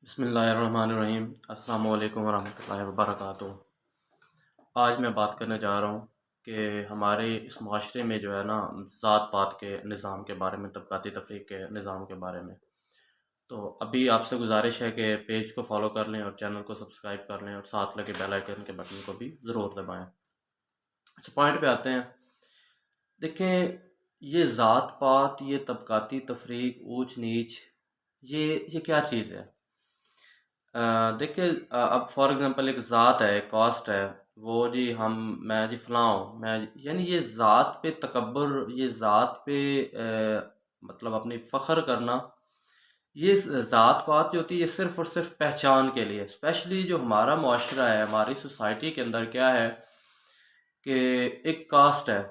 بسم اللہ الرحمن الرحیم۔ السلام علیکم ورحمۃ اللہ وبرکاتہ۔ آج میں بات کرنے جا رہا ہوں کہ ہمارے اس معاشرے میں جو ہے نا، ذات پات کے نظام کے بارے میں، طبقاتی تفریق کے نظام کے بارے میں۔ تو ابھی آپ سے گزارش ہے کہ پیج کو فالو کر لیں اور چینل کو سبسکرائب کر لیں اور ساتھ لگے بیل آئیکن کے بٹن کو بھی ضرور دبائیں۔ اچھا، پوائنٹ پہ آتے ہیں۔ دیکھیں، یہ ذات پات، یہ طبقاتی تفریق، اونچ نیچ، یہ کیا چیز ہے؟ دیکھیں، اب فار ایگزامپل ایک ذات ہے، ایک کاسٹ ہے، وہ جی میں جی فلاں ہوں، یعنی یہ ذات پہ تکبر، یہ ذات پہ مطلب اپنی فخر کرنا، یہ ذات پات جو ہوتی ہے یہ صرف اور صرف پہچان کے لیے۔ اسپیشلی جو ہمارا معاشرہ ہے، ہماری سوسائٹی کے اندر کیا ہے کہ ایک کاسٹ ہے،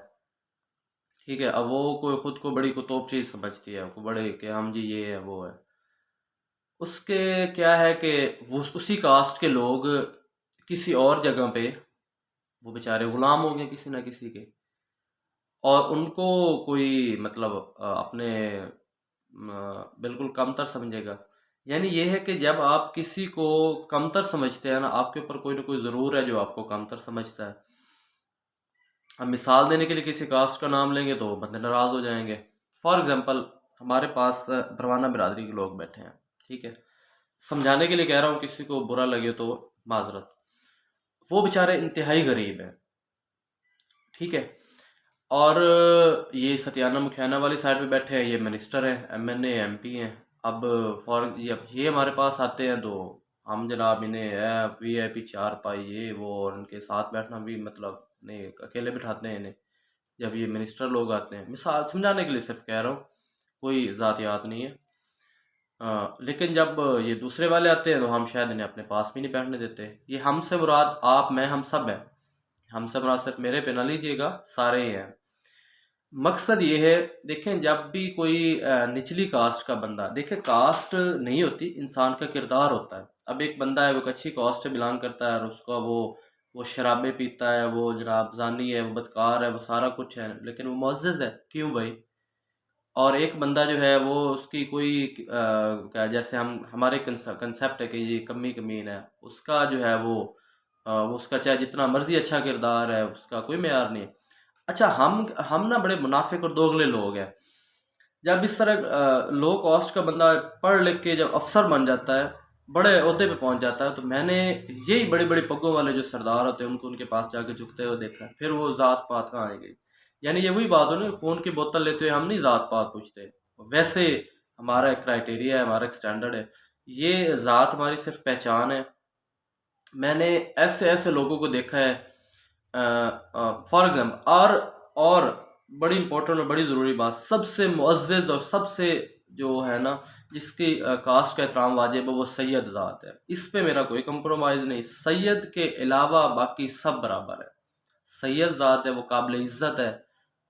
ٹھیک ہے، اب وہ کوئی خود کو بڑی کتوب چیز سمجھتی ہے، کوئی بڑے کہ ہم جی یہ ہے وہ ہے۔ اس کے کیا ہے کہ وہ اسی کاسٹ کے لوگ کسی اور جگہ پہ وہ بیچارے غلام ہو گئے کسی نہ کسی کے، اور ان کو کوئی مطلب اپنے بالکل کمتر سمجھے گا۔ یعنی یہ ہے کہ جب آپ کسی کو کمتر سمجھتے ہیں نا، آپ کے اوپر کوئی نہ کوئی ضرور ہے جو آپ کو کمتر سمجھتا ہے۔ اب مثال دینے کے لیے کسی کاسٹ کا نام لیں گے تو بندے ناراض ہو جائیں گے۔ فار ایگزامپل ہمارے پاس پروانہ برادری کے لوگ بیٹھے ہیں، ٹھیک ہے، سمجھانے کے لیے کہہ رہا ہوں، کسی کو برا لگے تو معذرت۔ وہ بیچارے انتہائی غریب ہیں، ٹھیک ہے، اور یہ ستیانہ مکھیانہ والی سائڈ پہ بیٹھے ہیں، یہ منسٹر ہیں، ایم این اے، ایم پی ہیں۔ اب یہ ہمارے پاس آتے ہیں تو ہم جناب انہیں وی آئی پی چار پائی یہ وہ، اور ان کے ساتھ بیٹھنا بھی مطلب نہیں، اکیلے بٹھاتے ہیں انہیں جب یہ منسٹر لوگ آتے ہیں۔ مثال سمجھانے کے لیے صرف کہہ رہا ہوں، کوئی ذاتیات نہیں ہے۔ لیکن جب یہ دوسرے والے آتے ہیں تو ہم شاید انہیں اپنے پاس بھی نہیں بیٹھنے دیتے۔ یہ ہم سے مراد آپ، میں، ہم سب ہیں۔ ہم سے مراد صرف میرے پہ نہ لیجیے گا، سارے ہی ہیں۔ مقصد یہ ہے، دیکھیں، جب بھی کوئی نچلی کاسٹ کا بندہ، دیکھیں کاسٹ نہیں ہوتی، انسان کا کردار ہوتا ہے۔ اب ایک بندہ ہے، وہ ایک اچھی کاسٹ سے بلانگ کرتا ہے، اور اس کا وہ شرابیں پیتا ہے، وہ جناب زانی ہے، وہ بدکار ہے، وہ سارا کچھ ہے، لیکن وہ معزز ہے، کیوں بھائی؟ اور ایک بندہ جو ہے وہ اس کی کوئی جیسے ہمارے کنسیپٹ ہے کہ یہ کمی کمین ہے، اس کا جو ہے وہ اس کا چاہے جتنا مرضی اچھا کردار ہے، اس کا کوئی معیار نہیں۔ اچھا، ہم نا بڑے منافق اور دوغلے لوگ ہیں۔ جب اس طرح لو کاسٹ کا بندہ پڑھ لکھ کے جب افسر بن جاتا ہے، بڑے عہدے پہ پہنچ جاتا ہے، تو میں نے یہی بڑے بڑے پگوں والے جو سردار ہوتے ہیں ان کے پاس جا کے جھکتے ہوئے دیکھا ہے۔ پھر وہ ذات پات کہاں آئے گی؟ یعنی یہ وہی بات ہو نا، خون کی بوتل لیتے ہوئے ہم نہیں ذات پات پوچھتے، ویسے ہمارا ایک کرائٹیریا ہے، ہمارا ایک سٹینڈرڈ ہے۔ یہ ذات ہماری صرف پہچان ہے۔ میں نے ایسے لوگوں کو دیکھا ہے، فار ایگزامپل، اور بڑی امپورٹنٹ اور بڑی ضروری بات، سب سے معزز اور سب سے جو ہے نا جس کی کاسٹ کا احترام واجب ہے، وہ سید ذات ہے۔ اس پہ میرا کوئی کمپرومائز نہیں۔ سید کے علاوہ باقی سب برابر ہے۔ سید ذات ہے، وہ قابل عزت ہے۔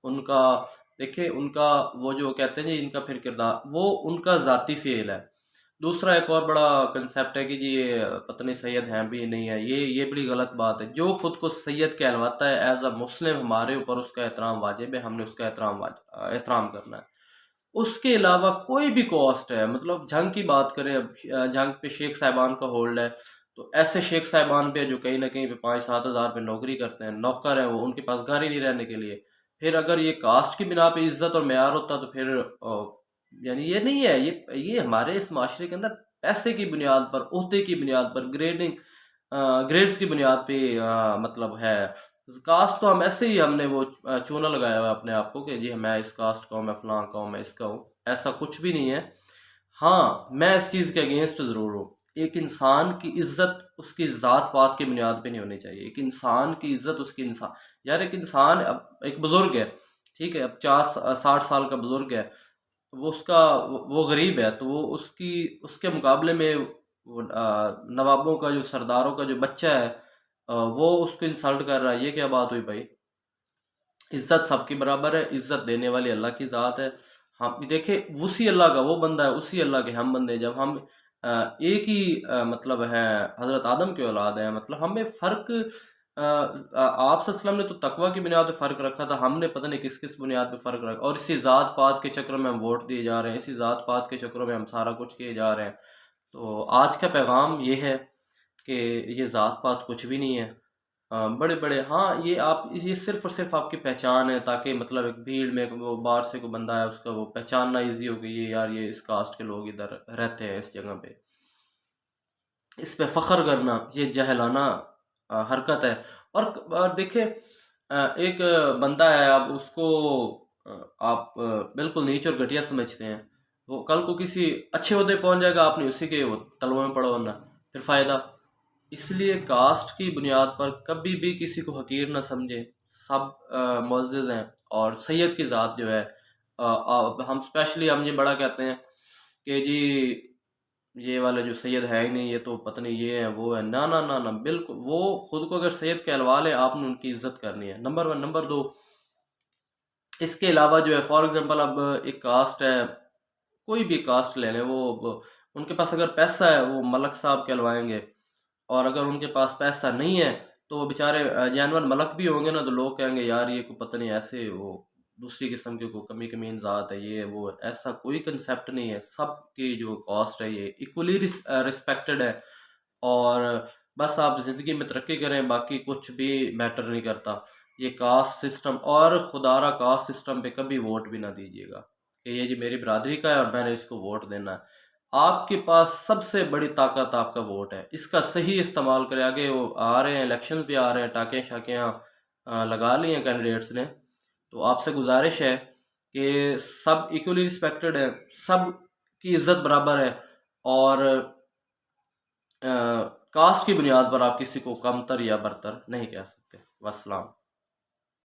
ان کا دیکھیں، ان کا وہ جو کہتے ہیں جی ان کا پھر کردار، وہ ان کا ذاتی فعل ہے۔ دوسرا ایک اور بڑا کنسیپٹ ہے کہ جی یہ پتہ نہیں سید ہیں بھی نہیں ہے، یہ بڑی غلط بات ہے۔ جو خود کو سید کہلواتا ہے، ایز اے مسلم ہمارے اوپر اس کا احترام واجب ہے، ہم نے اس کا احترام کرنا ہے۔ اس کے علاوہ کوئی بھی کاسٹ ہے، مطلب جھنگ کی بات کریں، اب جھنگ پہ شیخ صاحبان کا ہولڈ ہے، تو ایسے شیخ صاحبان پہ جو کہیں نہ کہیں پہ 5-7 ہزار پہ نوکری کرتے ہیں، نوکر ہیں، وہ ان کے پاس گھر ہی نہیں رہنے کے لیے۔ پھر اگر یہ کاسٹ کی بنا پہ عزت اور معیار ہوتا تو پھر یعنی یہ نہیں ہے، یہ ہمارے اس معاشرے کے اندر پیسے کی بنیاد پر، عہدے کی بنیاد پر، گریڈز کی بنیاد پہ مطلب ہے۔ کاسٹ تو ہم ایسے ہی، ہم نے وہ چونا لگایا ہوا ہے اپنے آپ کو کہ جی میں اس کاسٹ کا ہوں، میں فلاں کا ہوں، میں اس کا ہوں۔ ایسا کچھ بھی نہیں ہے۔ ہاں، میں اس چیز کے اگینسٹ ضرور ہوں۔ ایک انسان کی عزت اس کی ذات پات کی بنیاد پہ نہیں ہونی چاہیے۔ ایک انسان کی عزت اس کی یار ایک انسان، اب ایک بزرگ ہے، ٹھیک ہے، اب 60 سال کا بزرگ ہے، وہ غریب ہے، تو وہ اس کے مقابلے میں نوابوں کا جو سرداروں کا جو بچہ ہے، وہ اس کو انسلٹ کر رہا ہے، یہ کیا بات ہوئی بھائی؟ عزت سب کی برابر ہے، عزت دینے والی اللہ کی ذات ہے۔ ہم دیکھیں، اسی اللہ کا وہ بندہ ہے، اسی اللہ کے ہم بندے، جب ہم ایک ہی مطلب ہے حضرت آدم کے اولاد ہیں، مطلب ہمیں فرق آپ صلی اللہ علیہ وسلم نے تو تقوی کی بنیاد پہ فرق رکھا تھا، ہم نے پتہ نہیں کس کس بنیاد پہ فرق رکھا، اور اسی ذات پات کے چکر میں ہم ووٹ دیے جا رہے ہیں، اسی ذات پات کے چکروں میں ہم سارا کچھ کیے جا رہے ہیں۔ تو آج کا پیغام یہ ہے کہ یہ ذات پات کچھ بھی نہیں ہے. بڑے بڑے ہاں یہ صرف اور صرف آپ کی پہچان ہے، تاکہ مطلب ایک بھیڑ میں وہ باہر سے کوئی بندہ ہے اس کا وہ پہچاننا ایزی ہو گئی، یہ یار یہ اس کاسٹ کے لوگ ادھر رہتے ہیں اس جگہ پہ. اس پہ فخر کرنا یہ جہلانہ حرکت ہے. اور دیکھیں ایک بندہ ہے، اب اس کو آپ بالکل نیچ اور گھٹیا سمجھتے ہیں، وہ کل کو کسی اچھے عہدے پہنچ جائے گا، آپ نے اسی کے وہ تلووں میں پڑو ورنہ پھر فائدہ. اس لیے کاسٹ کی بنیاد پر کبھی بھی کسی کو حقیر نہ سمجھے. سب معزز ہیں، اور سید کی ذات جو ہے ہم اسپیشلی ہم یہ بڑا کہتے ہیں کہ جی یہ والے جو سید ہے ہی نہیں، یہ تو پتہ نہیں یہ ہے وہ ہے. نہ نہ نہ نہ، بالکل وہ خود کو اگر سید کہلوا لے آپ نے ان کی عزت کرنی ہے، نمبر ون. نمبر دو، اس کے علاوہ جو ہے فار ایگزامپل اب ایک کاسٹ ہے، کوئی بھی کاسٹ لے لیں، وہ ان کے پاس اگر پیسہ ہے وہ ملک صاحب کہلوائیں گے، اور اگر ان کے پاس پیسہ نہیں ہے تو وہ بیچارے جانور ملک بھی ہوں گے نا، تو لوگ کہیں گے یار یہ کو پتہ نہیں ایسے وہ دوسری قسم کے کوئی کمی کمین ذات ہے، یہ وہ. ایسا کوئی کنسیپٹ نہیں ہے. سب کی جو کاسٹ ہے یہ ایکولی رسپیکٹڈ ہے، اور بس آپ زندگی میں ترقی کریں، باقی کچھ بھی میٹر نہیں کرتا. یہ کاسٹ سسٹم، اور خدا را کاسٹ سسٹم پہ کبھی ووٹ بھی نہ دیجیے گا کہ یہ جی میری برادری کا ہے اور میں نے اس کو ووٹ دینا ہے. آپ کے پاس سب سے بڑی طاقت آپ کا ووٹ ہے، اس کا صحیح استعمال کریں. آگے وہ آ رہے ہیں الیکشن بھی آ رہے ہیں، ٹاکیاں شاکیاں لگا لی ہیں کینڈیڈیٹس نے، تو آپ سے گزارش ہے کہ سب ایکولی رسپیکٹڈ ہیں، سب کی عزت برابر ہے، اور کاسٹ کی بنیاد پر آپ کسی کو کمتر یا برتر نہیں کہہ سکتے. والسلام.